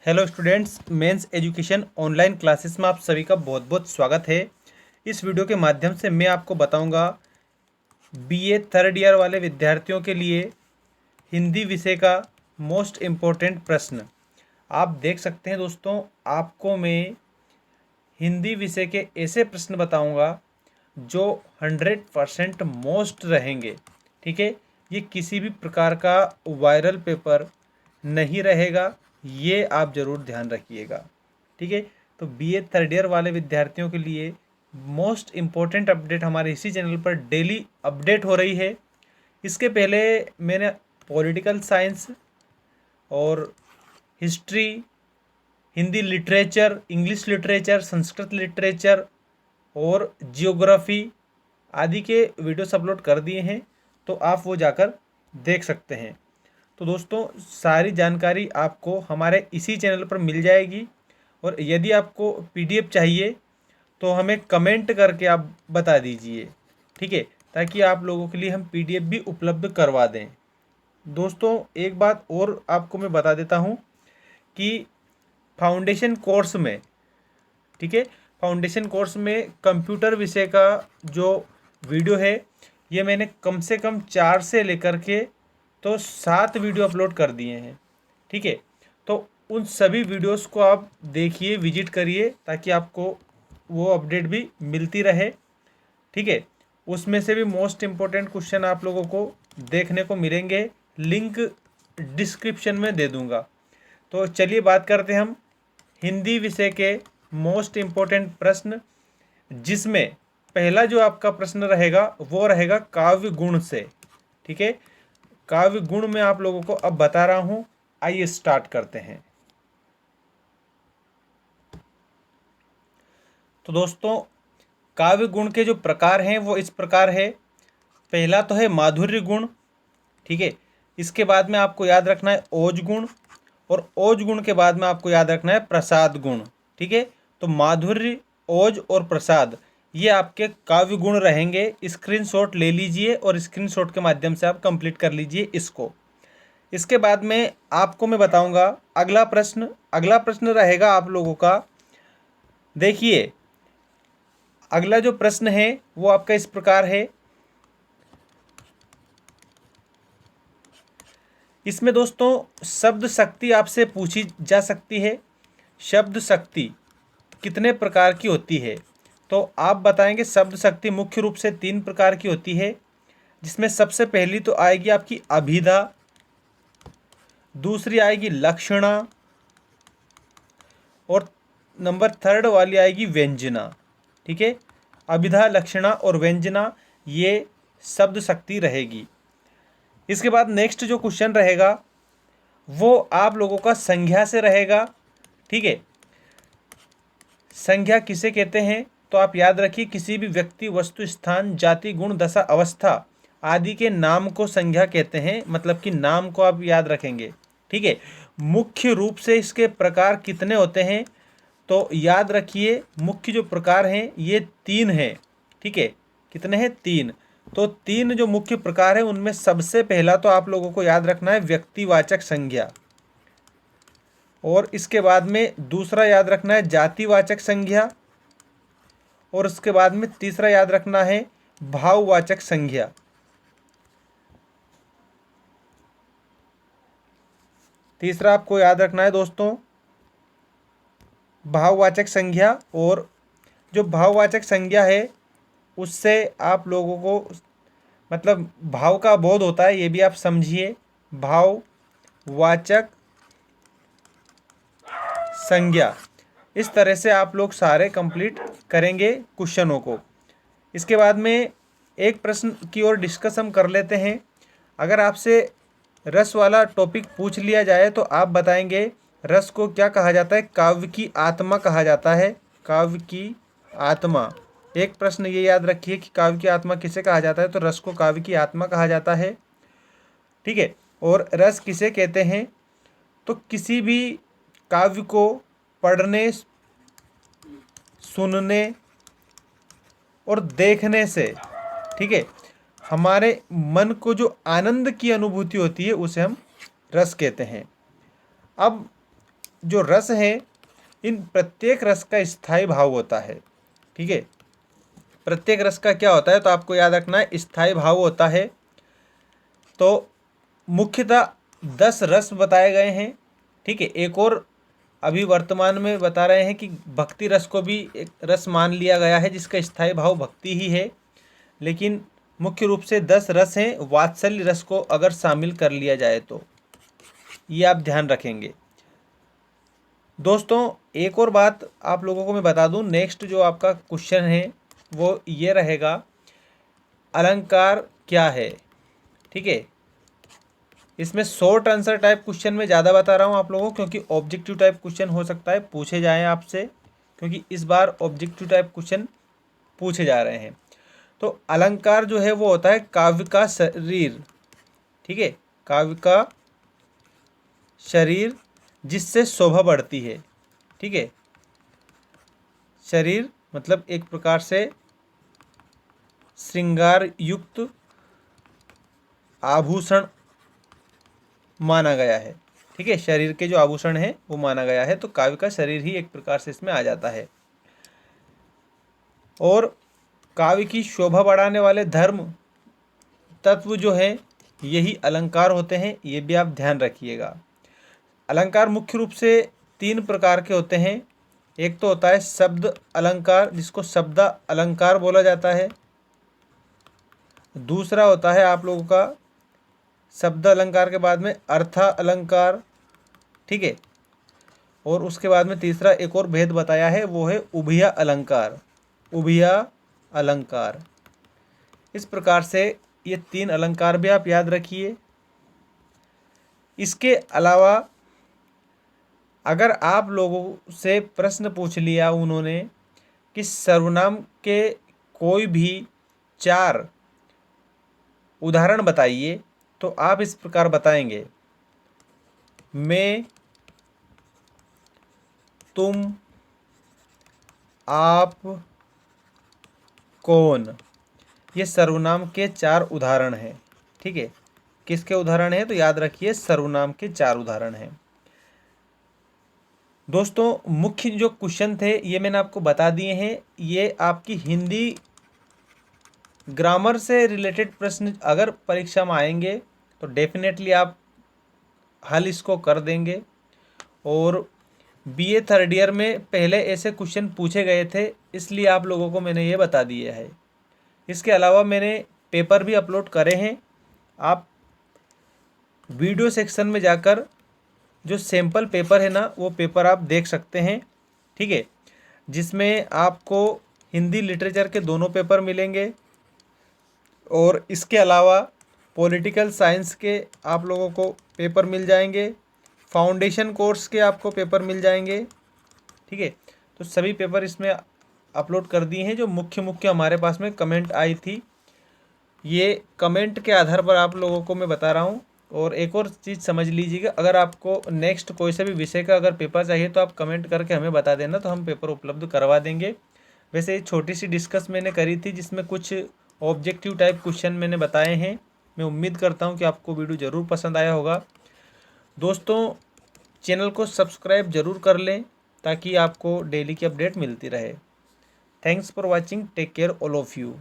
Hello students, men's education online classes में आप सभी का बहुत बहुत स्वागत है। इस वीडियो के माध्यम से मैं आपको बताऊंगा बीए थर्ड ईयर वाले विद्यार्थियों के लिए हिंदी विषय का मोस्ट इम्पोर्टेंट प्रश्न। आप देख सकते हैं दोस्तों, आपको मैं हिंदी विषय के ऐसे प्रश्न बताऊंगा जो 100% मोस्ट रहेंगे। ठीक है, ये किसी भी प्रकार का वायरल पेपर नहीं रहेगा, ये आप ज़रूर ध्यान रखिएगा। ठीक है, तो बीए थर्ड ईयर वाले विद्यार्थियों के लिए मोस्ट इम्पोर्टेंट अपडेट हमारे इसी चैनल पर डेली अपडेट हो रही है। इसके पहले मैंने पॉलिटिकल साइंस और history, Hindi literature, English literature, Sanskrit literature और जियोग्राफी आदि के वीडियोस अपलोड कर दिए हैं, तो आप वो जाकर देख सकते हैं। तो दोस्तों, सारी जानकारी आपको हमारे इसी चैनल पर मिल जाएगी। और यदि आपको पीडीएफ चाहिए तो हमें कमेंट करके आप बता दीजिए, ठीक है, ताकि आप लोगों के लिए हम पीडीएफ भी उपलब्ध करवा दें। दोस्तों, एक बात और आपको मैं बता देता हूँ कि फाउंडेशन कोर्स में, ठीक है, फाउंडेशन कोर्स में कंप्यूटर विषय का जो वीडियो है, ये मैंने कम से कम 4 से लेकर के तो 7 वीडियो अपलोड कर दिए हैं। ठीक है, तो उन सभी वीडियोस को आप देखिए, विजिट करिए, ताकि आपको वो अपडेट भी मिलती रहे। ठीक है, उसमें से भी मोस्ट इम्पोर्टेंट क्वेश्चन आप लोगों को देखने को मिलेंगे, लिंक डिस्क्रिप्शन में दे दूंगा। तो चलिए बात करते हैं हम हिंदी विषय के मोस्ट इम्पोर्टेंट प्रश्न, जिसमें पहला जो आपका प्रश्न रहेगा वो रहेगा काव्य गुण से। ठीक है, काव्य गुण में आप लोगों को अब बता रहा हूं, आइए स्टार्ट करते हैं। तो दोस्तों, काव्य गुण के जो प्रकार हैं वो इस प्रकार है। पहला तो है माधुर्य गुण। ठीक है, इसके बाद में आपको याद रखना है ओज गुण, और ओज गुण के बाद में आपको याद रखना है प्रसाद गुण। ठीक है, तो माधुर्य, ओज और प्रसाद, ये आपके काव्य गुण रहेंगे। स्क्रीनशॉट ले लीजिए और स्क्रीनशॉट के माध्यम से आप कंप्लीट कर लीजिए इसको। इसके बाद में आपको मैं बताऊंगा अगला प्रश्न। अगला प्रश्न रहेगा आप लोगों का, देखिए, अगला जो प्रश्न है वो आपका इस प्रकार है। इसमें दोस्तों शब्द शक्ति आपसे पूछी जा सकती है। शब्द शक्ति कितने प्रकार की होती है, तो आप बताएंगे शब्द शक्ति मुख्य रूप से 3 प्रकार की होती है, जिसमें सबसे पहली तो आएगी आपकी अभिधा, दूसरी आएगी लक्षणा, और नंबर 3 वाली आएगी व्यंजना। ठीक है, अभिधा, लक्षणा और व्यंजना, ये शब्द शक्ति रहेगी। इसके बाद नेक्स्ट जो क्वेश्चन रहेगा वो आप लोगों का संज्ञा से रहेगा। ठीक है, संज्ञा किसे कहते हैं, तो आप याद रखिए, किसी भी व्यक्ति, वस्तु, स्थान, जाति, गुण, दशा, अवस्था आदि के नाम को संज्ञा कहते हैं, मतलब कि नाम को आप याद रखेंगे। ठीक है, मुख्य रूप से इसके प्रकार कितने होते हैं, तो याद रखिए मुख्य जो प्रकार हैं ये 3 हैं। ठीक है, कितने हैं? 3। तो 3 जो मुख्य प्रकार हैं उनमें सबसे पहला तो आप लोगों को याद रखना है व्यक्तिवाचक संज्ञा, और इसके बाद में दूसरा याद रखना है जातिवाचक संज्ञा, और उसके बाद में तीसरा याद रखना है भाववाचक संज्ञा। तीसरा आपको याद रखना है दोस्तों भाववाचक संज्ञा, और जो भाववाचक संज्ञा है उससे आप लोगों को मतलब भाव का बोध होता है, ये भी आप समझिए। भाववाचक संज्ञा, इस तरह से आप लोग सारे कंप्लीट करेंगे क्वेश्चनों को। इसके बाद में एक प्रश्न की ओर डिस्कस हम कर लेते हैं। अगर आपसे रस वाला टॉपिक पूछ लिया जाए तो आप बताएंगे रस को क्या कहा जाता है? काव्य की आत्मा कहा जाता है। काव्य की आत्मा, एक प्रश्न ये याद रखिए कि काव्य की आत्मा किसे कहा जाता है, तो रस को काव्य की आत्मा कहा जाता है। ठीक है, और रस किसे कहते हैं, तो किसी भी काव्य को पढ़ने, सुनने और देखने से, ठीक है, हमारे मन को जो आनंद की अनुभूति होती है उसे हम रस कहते हैं। अब जो रस हैं, इन प्रत्येक रस का स्थायी भाव होता है। ठीक है, प्रत्येक रस का क्या होता है, तो आपको याद रखना है, स्थायी भाव होता है। तो मुख्यतः 10 रस बताए गए हैं। ठीक है, एक और अभी वर्तमान में बता रहे हैं कि भक्ति रस को भी एक रस मान लिया गया है जिसका स्थायी भाव भक्ति ही है, लेकिन मुख्य रूप से 10 रस हैं। वात्सल्य रस को अगर शामिल कर लिया जाए तो ये आप ध्यान रखेंगे। दोस्तों, एक और बात आप लोगों को मैं बता दूं, नेक्स्ट जो आपका क्वेश्चन है वो ये रहेगा, अलंकार क्या है। ठीक है, इसमें शॉर्ट आंसर टाइप क्वेश्चन में ज़्यादा बता रहा हूँ आप लोगों को, क्योंकि ऑब्जेक्टिव टाइप क्वेश्चन हो सकता है पूछे जाएँ आपसे, क्योंकि इस बार ऑब्जेक्टिव टाइप क्वेश्चन पूछे जा रहे हैं। तो अलंकार जो है वो होता है काव्य का शरीर। ठीक है, काव्य का शरीर जिससे शोभा बढ़ती है। ठीक है, शरीर मतलब एक प्रकार से श्रृंगार युक्त आभूषण माना गया है। ठीक है, शरीर के जो आभूषण है वो माना गया है, तो काव्य का शरीर ही एक प्रकार से इसमें आ जाता है। और काव्य की शोभा बढ़ाने वाले धर्म तत्व जो है यही अलंकार होते हैं, ये भी आप ध्यान रखिएगा। अलंकार मुख्य रूप से 3 प्रकार के होते हैं। एक तो होता है शब्द अलंकार, जिसको शब्द अलंकार बोला जाता है। दूसरा होता है आप लोगों का शब्द अलंकार के बाद में अर्थ अलंकार। ठीक है, और उसके बाद में तीसरा एक और भेद बताया है, वो है उभय अलंकार। उभय अलंकार, इस प्रकार से ये 3 अलंकार भी आप याद रखिए। इसके अलावा अगर आप लोगों से प्रश्न पूछ लिया उन्होंने कि सर्वनाम के कोई भी 4 उदाहरण बताइए, तो आप इस प्रकार बताएंगे, मैं, तुम, आप, कौन। ये सर्वनाम के 4 उदाहरण हैं। ठीक है, किसके उदाहरण हैं, तो याद रखिए सर्वनाम के 4 उदाहरण हैं। दोस्तों, मुख्य जो क्वेश्चन थे ये मैंने आपको बता दिए हैं। ये आपकी हिंदी ग्रामर से रिलेटेड प्रश्न अगर परीक्षा में आएंगे तो डेफिनेटली आप हल इसको कर देंगे। और बीए थर्ड ईयर में पहले ऐसे क्वेश्चन पूछे गए थे, इसलिए आप लोगों को मैंने ये बता दिया है। इसके अलावा मैंने पेपर भी अपलोड करे हैं, आप वीडियो सेक्शन में जाकर जो सैम्पल पेपर है ना, वो पेपर आप देख सकते हैं। ठीक है, जिसमें आपको हिंदी लिटरेचर के दोनों पेपर मिलेंगे, और इसके अलावा पॉलिटिकल साइंस के आप लोगों को पेपर मिल जाएंगे, फाउंडेशन कोर्स के आपको पेपर मिल जाएंगे। ठीक है, तो सभी पेपर इसमें अपलोड कर दिए हैं। जो मुख्य हमारे पास में कमेंट आई थी, ये कमेंट के आधार पर आप लोगों को मैं बता रहा हूँ। और एक और चीज़ समझ लीजिएगा, अगर आपको नेक्स्ट कोई से भी विषय का अगर पेपर चाहिए तो आप कमेंट करके हमें बता देना, तो हम पेपर उपलब्ध करवा देंगे। वैसे ये छोटी सी डिस्कस मैंने करी थी, जिसमें कुछ ऑब्जेक्टिव टाइप क्वेश्चन मैंने बताए हैं। मैं उम्मीद करता हूँ कि आपको वीडियो ज़रूर पसंद आया होगा। दोस्तों, चैनल को सब्सक्राइब ज़रूर कर लें ताकि आपको डेली की अपडेट मिलती रहे। Thanks for watching, take care all of you.